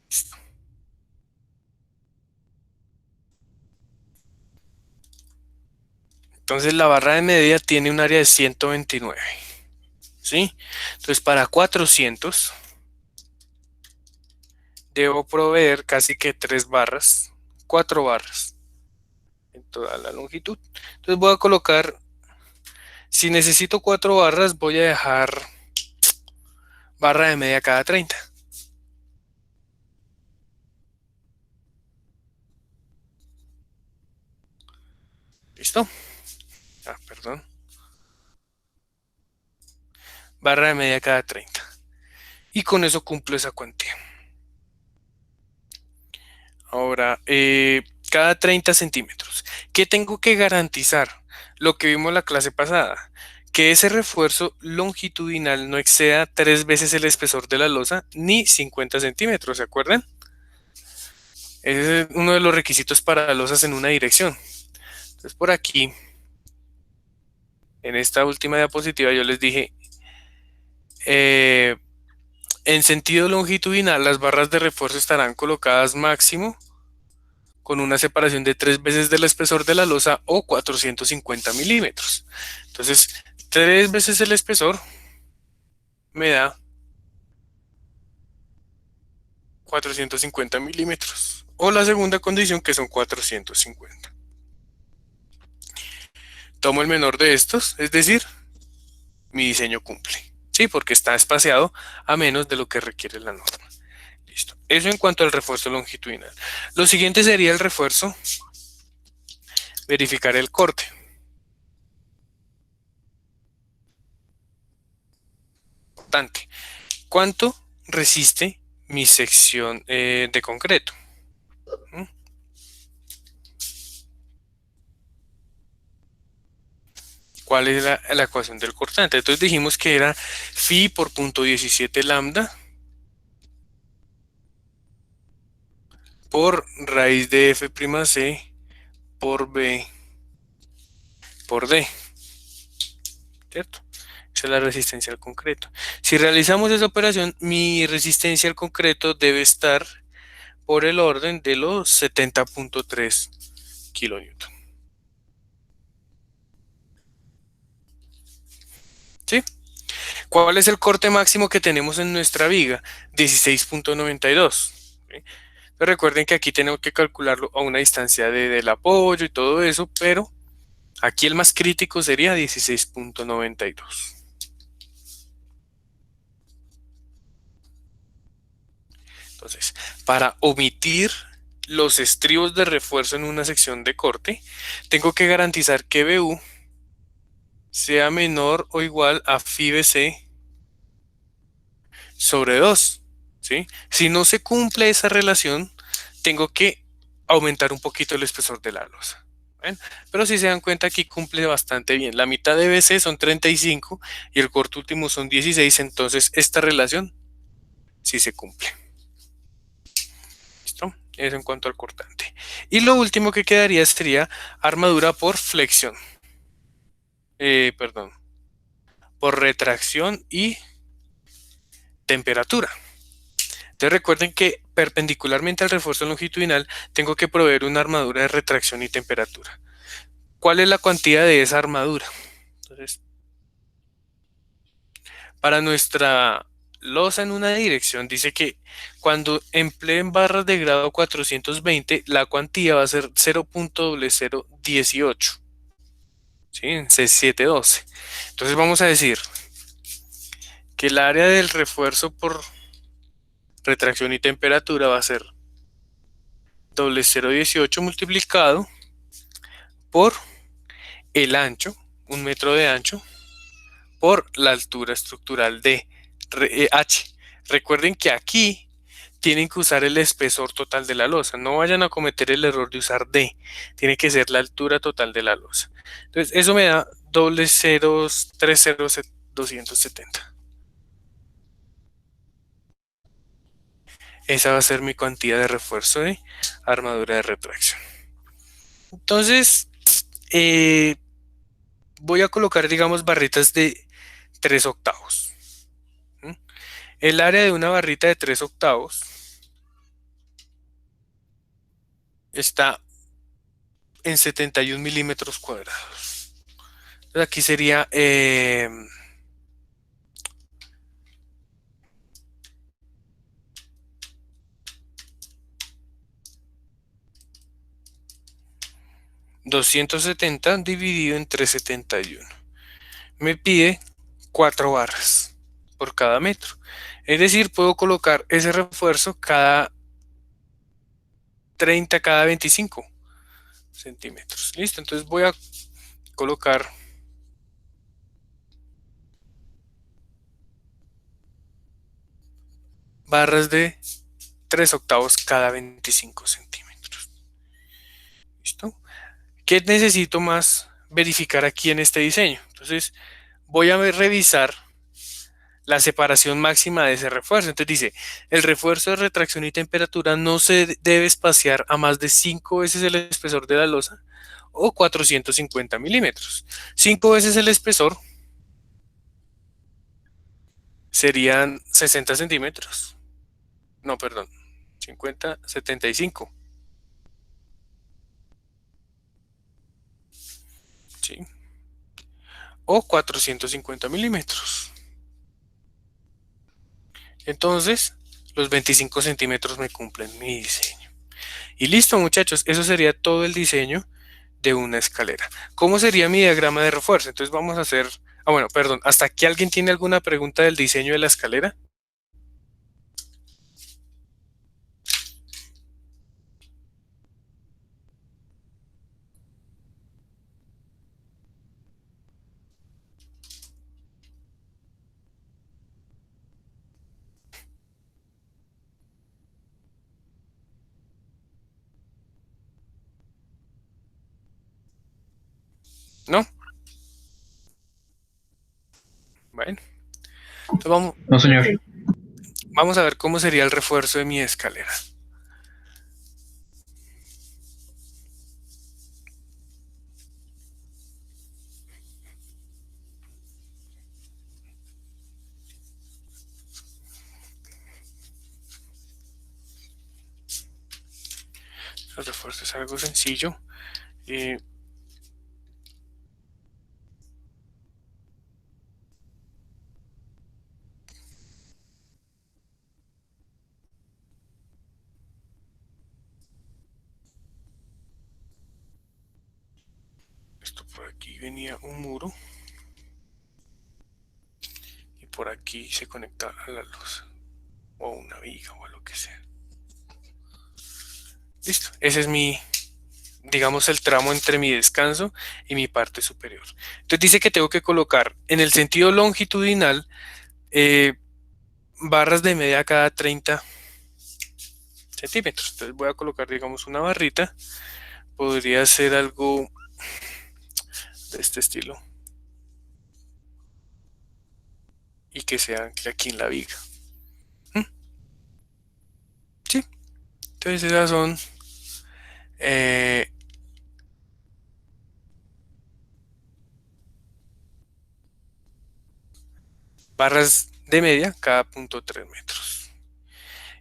Listo. Entonces la barra de media tiene un área de 129. ¿Sí? Entonces para 400 debo proveer casi que 3 barras, 4 barras en toda la longitud. Entonces voy a colocar, si necesito 4 barras, voy a dejar barra de media cada 30. ¿Listo? Perdón. Barra de media cada 30. Y con eso cumplo esa cuantía. Ahora, cada 30 centímetros. ¿Qué tengo que garantizar? Lo que vimos la clase pasada, que ese refuerzo longitudinal no exceda 3 veces el espesor de la losa ni 50 centímetros, ¿se acuerdan? Ese es uno de los requisitos para losas en una dirección. Entonces por aquí, en esta última diapositiva yo les dije, en sentido longitudinal las barras de refuerzo estarán colocadas máximo con una separación de 3 veces del espesor de la losa o 450 milímetros. Entonces, 3 veces el espesor me da 450 milímetros. O la segunda condición, que son 450. Tomo el menor de estos, es decir, mi diseño cumple. Sí, porque está espaciado a menos de lo que requiere la norma. Listo. Eso en cuanto al refuerzo longitudinal. Lo siguiente sería el refuerzo. Verificar el corte. Importante. ¿Cuánto resiste mi sección de concreto? ¿Mm? ¿Cuál es la ecuación del cortante? Entonces dijimos que era phi por punto 17 lambda por raíz de f' c por b por d, ¿cierto? Esa es la resistencia al concreto. Si realizamos esa operación, mi resistencia al concreto debe estar por el orden de los 70.3 kilonewton. ¿Sí? ¿Cuál es el corte máximo que tenemos en nuestra viga? 16.92. ¿Sí? Recuerden que aquí tenemos que calcularlo a una distancia del apoyo y todo eso, pero aquí el más crítico sería 16.92. Entonces, para omitir los estribos de refuerzo en una sección de corte, tengo que garantizar que BU sea menor o igual a phi BC sobre 2. ¿Sí? Si no se cumple esa relación, tengo que aumentar un poquito el espesor de la losa. ¿Ven? Pero si se dan cuenta, aquí cumple bastante bien. La mitad de BC son 35 y el corte último son 16, entonces esta relación sí se cumple. ¿Listo? Eso en cuanto al cortante. Y lo último que quedaría sería armadura por flexión. Perdón. Por retracción y temperatura. Entonces recuerden que perpendicularmente al refuerzo longitudinal tengo que proveer una armadura de retracción y temperatura. ¿Cuál es la cuantía de esa armadura? Entonces, para nuestra losa en una dirección, dice que cuando empleen barras de grado 420, la cuantía va a ser 0.0018, ¿sí? En C712. Entonces vamos a decir que el área del refuerzo por retracción y temperatura va a ser 0.018 multiplicado por el ancho, 1 metro de ancho, por la altura estructural de H. Recuerden que aquí tienen que usar el espesor total de la losa. No vayan a cometer el error de usar D. Tiene que ser la altura total de la losa. Entonces, eso me da 0.030.270. Esa va a ser mi cuantía de refuerzo de armadura de retracción. Entonces, voy a colocar, digamos, barritas de 3 octavos. El área de una barrita de 3 octavos está en 71 milímetros cuadrados. Entonces aquí sería 270 dividido entre 71. Me pide 4 barras por cada metro. Es decir, puedo colocar ese refuerzo cada 30, cada 25 centímetros. Listo, entonces voy a colocar barras de 3 octavos cada 25 centímetros. ¿Listo? ¿Qué necesito más verificar aquí en este diseño? Entonces voy a revisar la separación máxima de ese refuerzo. Entonces dice, el refuerzo de retracción y temperatura no se debe espaciar a más de 5 veces el espesor de la losa o 450 milímetros. 5 veces el espesor serían 60 centímetros. No, perdón, 50, 75. ¿Sí? O 450 milímetros. Entonces, los 25 centímetros me cumplen mi diseño. Y listo, muchachos, eso sería todo el diseño de una escalera. ¿Cómo sería mi diagrama de refuerzo? Entonces vamos a hacer... Ah, bueno, perdón, ¿hasta aquí alguien tiene alguna pregunta del diseño de la escalera? ¿No? Bueno, entonces No, señor. vamos a ver cómo sería el refuerzo de mi escalera. El refuerzo es algo sencillo. Esto por aquí venía un muro y por aquí se conecta a la luz o a una viga o a lo que sea. Listo, ese es mi, digamos, el tramo entre mi descanso y mi parte superior. Entonces dice que tengo que colocar en el sentido longitudinal barras de media cada 30 centímetros. Entonces voy a colocar, digamos, una barrita. Podría ser algo de este estilo. Y que se ancle aquí en la viga. Sí. Entonces esas son barras de media cada 0.3 metros.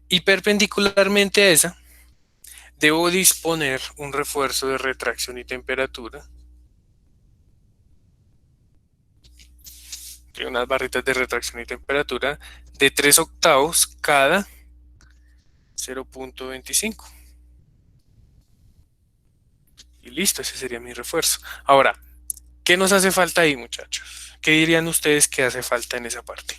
Y perpendicularmente a esa, debo disponer un refuerzo de retracción y temperatura. ¿Ok? que unas barritas de retracción y temperatura de 3/8 cada 0.25. Y listo, ese sería mi refuerzo. Ahora, ¿qué nos hace falta ahí, muchachos? ¿Qué dirían ustedes que hace falta en esa parte?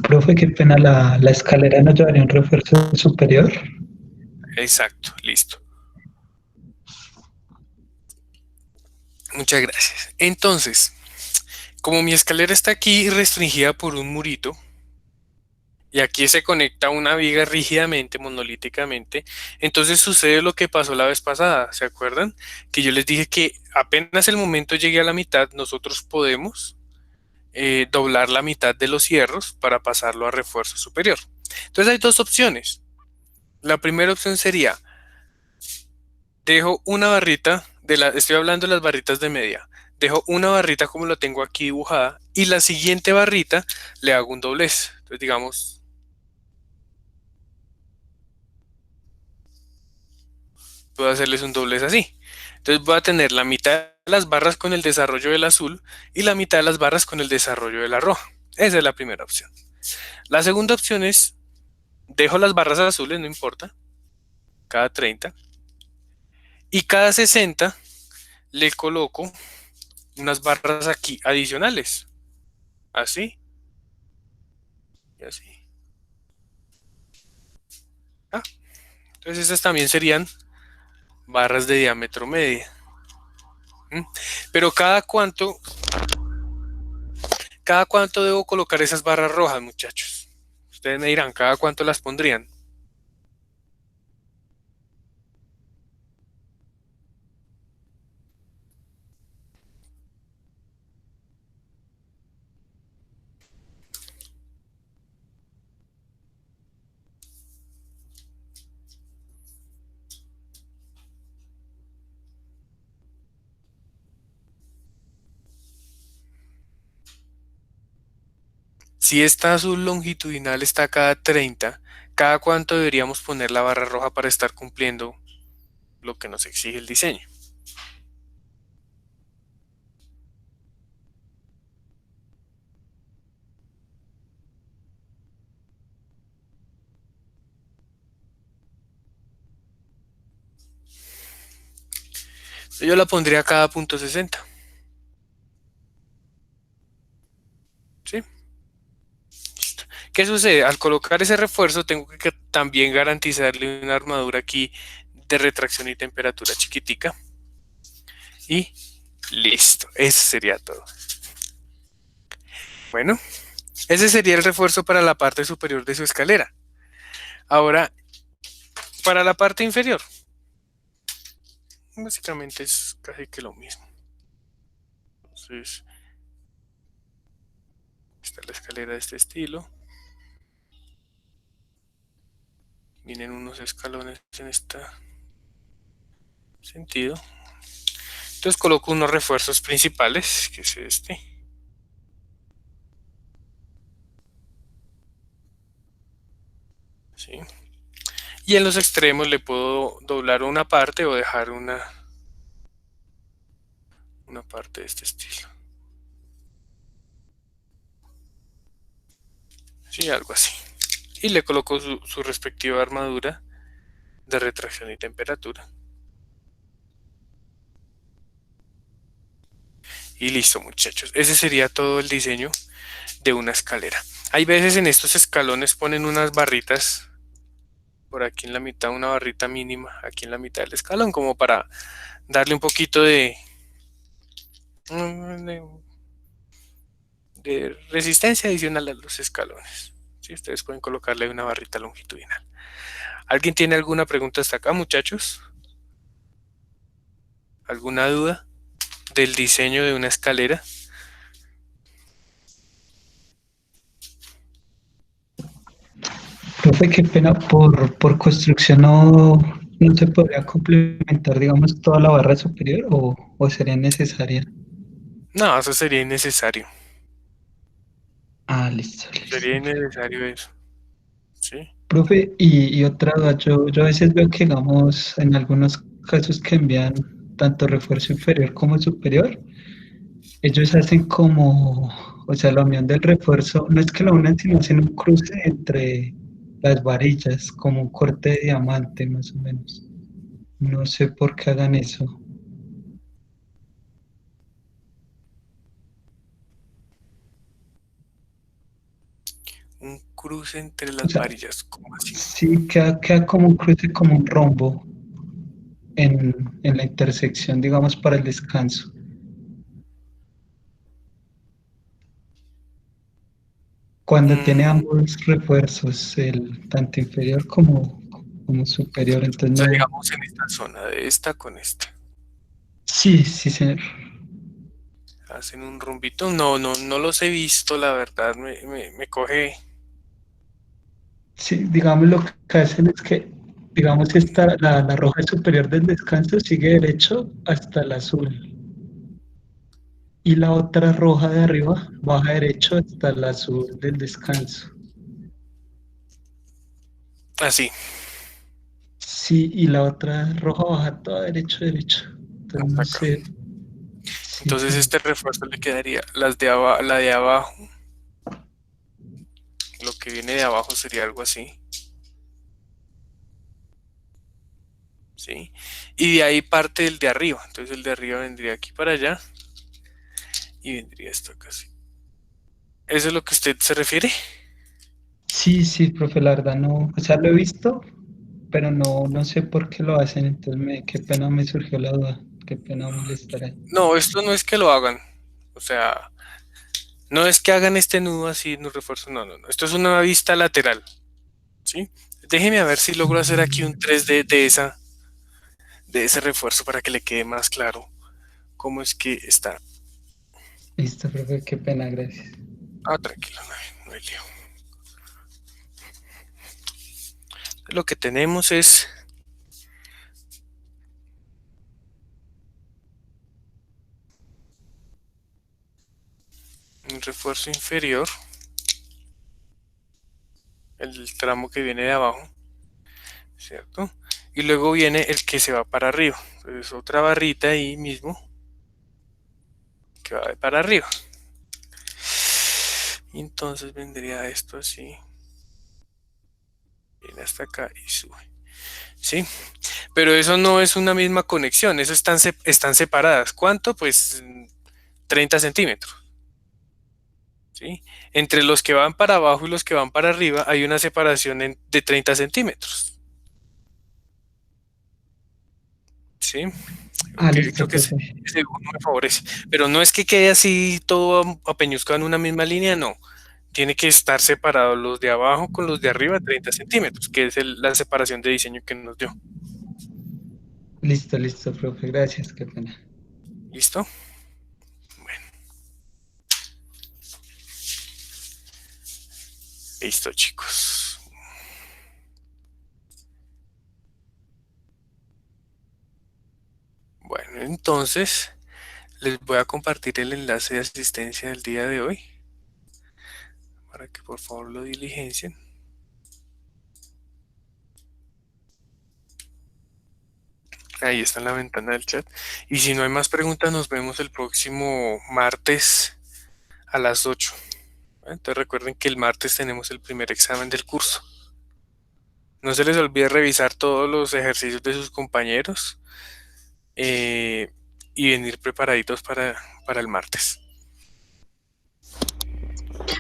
Profe, qué pena, la escalera nos llevaría un refuerzo superior. Exacto, listo. Muchas gracias. Entonces, como mi escalera está aquí restringida por un murito, y aquí se conecta una viga rígidamente, monolíticamente, entonces sucede lo que pasó la vez pasada, ¿se acuerdan? Que yo les dije que apenas el momento llegue a la mitad, nosotros podemos doblar la mitad de los hierros para pasarlo a refuerzo superior. Entonces hay dos opciones. La primera opción sería, dejo una barrita, estoy hablando de las barritas de media, dejo una barrita como la tengo aquí dibujada y la siguiente barrita le hago un doblez. Entonces digamos, puedo hacerles un doblez así. Entonces voy a tener la mitad de las barras con el desarrollo del azul y la mitad de las barras con el desarrollo de la roja. Esa es la primera opción. La segunda opción es, dejo las barras azules, no importa, cada 30, y cada 60 le coloco unas barras aquí adicionales, así y así. Entonces estas también serían barras de diámetro media. Pero cada cuánto debo colocar esas barras rojas, muchachos. Ustedes me dirán, ¿cada cuánto las pondrían? Si esta azul longitudinal está cada 30, ¿cada cuánto deberíamos poner la barra roja para estar cumpliendo lo que nos exige el diseño? Yo la pondría cada punto 60. ¿Sí? Listo. ¿Qué sucede? Al colocar ese refuerzo tengo que también garantizarle una armadura aquí de retracción y temperatura chiquitica. Y listo, eso sería todo. Bueno, ese sería el refuerzo para la parte superior de su escalera. Ahora, para la parte inferior, básicamente es casi que lo mismo. Entonces, está la escalera de este estilo. Vienen unos escalones en este sentido. Entonces coloco unos refuerzos principales, que es este. ¿Sí? Y en los extremos le puedo doblar una parte o dejar una parte de este estilo. Sí, algo así. Y le coloco su respectiva armadura de retracción y temperatura. Y listo, muchachos. Ese sería todo el diseño de una escalera. Hay veces en estos escalones ponen unas barritas por aquí en la mitad, una barrita mínima aquí en la mitad del escalón, como para darle un poquito de resistencia adicional a los escalones. ¿Sí? Ustedes pueden colocarle una barrita longitudinal. ¿Alguien tiene alguna pregunta hasta acá, muchachos? ¿Alguna duda del diseño de una escalera? Profe, qué pena, por construcción no se podría complementar, digamos, toda la barra superior o sería necesaria. No, eso sería innecesario. Ah, listo, listo. Sería innecesario eso. ¿Sí? Profe, y otra duda, yo a veces veo que, digamos, en algunos casos que envían tanto refuerzo inferior como superior, ellos hacen como, o sea, la unión del refuerzo, no es que la unan, sino hacen un cruce entre las varillas, como un corte de diamante, más o menos. No sé por qué hagan eso. Un cruce entre O las sea, varillas, ¿cómo así? sí queda como un cruce, como un rombo en la intersección, digamos, para el descanso. Cuando tiene Mm, ambos refuerzos, el tanto inferior como superior, o entonces sea, no. digamos en esta zona, de esta con esta. Sí, sí, señor. Hacen un rumbito. No, no, no los he visto, la verdad. Me coge. Sí, digamos lo que hacen es que, digamos, la roja superior del descanso sigue derecho hasta el azul. Y la otra roja de arriba baja derecho hasta el azul del descanso. Así, Sí, y la otra roja baja toda derecho, derecho. Entonces hasta no acá. sé. Sí, Entonces sí. este refuerzo le quedaría la de abajo. Lo que viene de abajo sería algo así. ¿Sí? Y de ahí parte el de arriba. Entonces el de arriba vendría aquí para allá y vendría esto acá así. ¿Eso es lo que usted se refiere? Sí, sí, profe, la verdad no, o sea, lo he visto, pero no sé por qué lo hacen, entonces qué pena me surgió la duda, qué pena molestar ahí. No, esto no es que lo hagan. O sea, no es que hagan este nudo así en un refuerzo. No, no, no. Esto es una vista lateral. ¿Sí? Déjeme a ver si logro hacer aquí un 3D de ese refuerzo para que le quede más claro cómo es que está. Listo, profe, qué pena, gracias. Ah, tranquilo, no hay lío. Lo que tenemos es un refuerzo inferior, el tramo que viene de abajo, ¿cierto? Y luego viene el que se va para arriba. Entonces otra barrita ahí mismo que va para arriba. Y entonces vendría esto así, viene hasta acá y sube. ¿Sí? Pero eso no es una misma conexión, eso están separadas. ¿Cuánto? Pues 30 centímetros. ¿Sí? Entre los que van para abajo y los que van para arriba hay una separación de 30 centímetros. ¿Sí? Ah, Creo listo, que profe. ese dibujo no me favorece. Pero no es que quede así todo apeñuscado en una misma línea, no. Tiene que estar separados los de abajo con los de arriba 30 centímetros, que es la separación de diseño que nos dio. Listo, listo, profe, gracias, qué pena. ¿Listo? Bueno, listo, chicos. Bueno, entonces les voy a compartir el enlace de asistencia del día de hoy para que por favor lo diligencien. Ahí está en la ventana del chat. Y si no hay más preguntas, nos vemos el próximo martes a las 8. Entonces recuerden que el martes tenemos el primer examen del curso. No se les olvide revisar todos los ejercicios de sus compañeros eh, y venir preparaditos para el martes.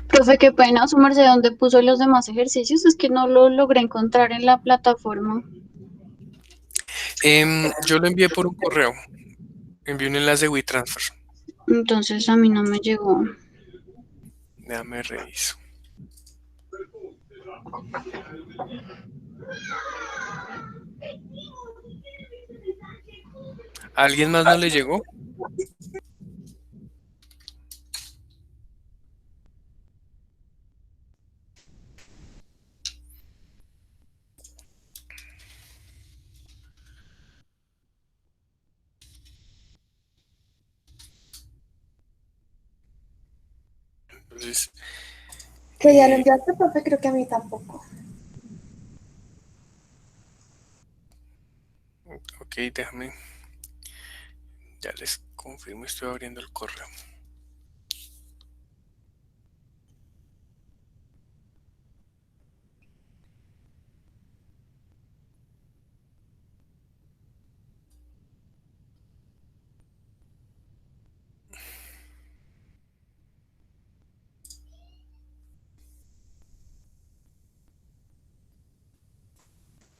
Profe, qué pena, su merced, ¿dónde puso los demás ejercicios? Es que no lo logré encontrar en la plataforma. Yo lo envié por un correo. Envié un enlace de WeTransfer. Entonces a mí no me llegó. Déjame reviso. ¿A alguien más no le llegó? Entonces, Que ya lo enviaste, profe, creo que a mí tampoco. Ok, déjame. Ya les confirmo, estoy abriendo el correo.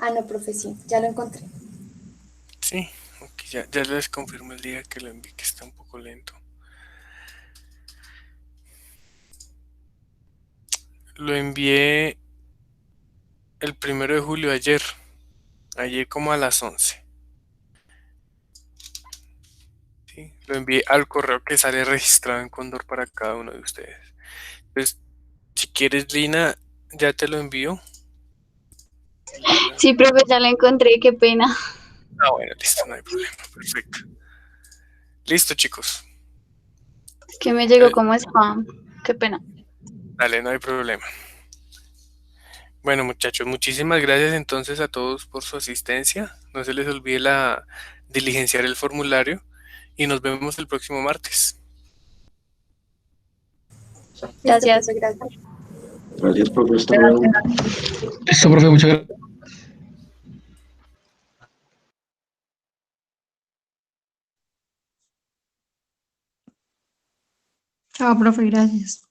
Ah, no, profe, sí, ya lo encontré. Sí, ok, ya les confirmo el día que lo envié, que está un poco lento. Lo envié el 1 de julio, ayer como a las 11. Sí, lo envié al correo que sale registrado en Cóndor para cada uno de ustedes. Entonces, si quieres, Lina, ya te lo envío. Sí, profe, ya la encontré, qué pena. Ah, bueno, listo, no hay problema. Perfecto. Listo, chicos. Es que me llegó como spam, qué pena. Dale, no hay problema. Bueno, muchachos, muchísimas gracias entonces a todos por su asistencia. No se les olvide diligenciar el formulario y nos vemos el próximo martes. Listo, Gracias. profe, gracias. Gracias, profe. Hasta luego. Listo, profe, muchas gracias. Chao, profe, gracias.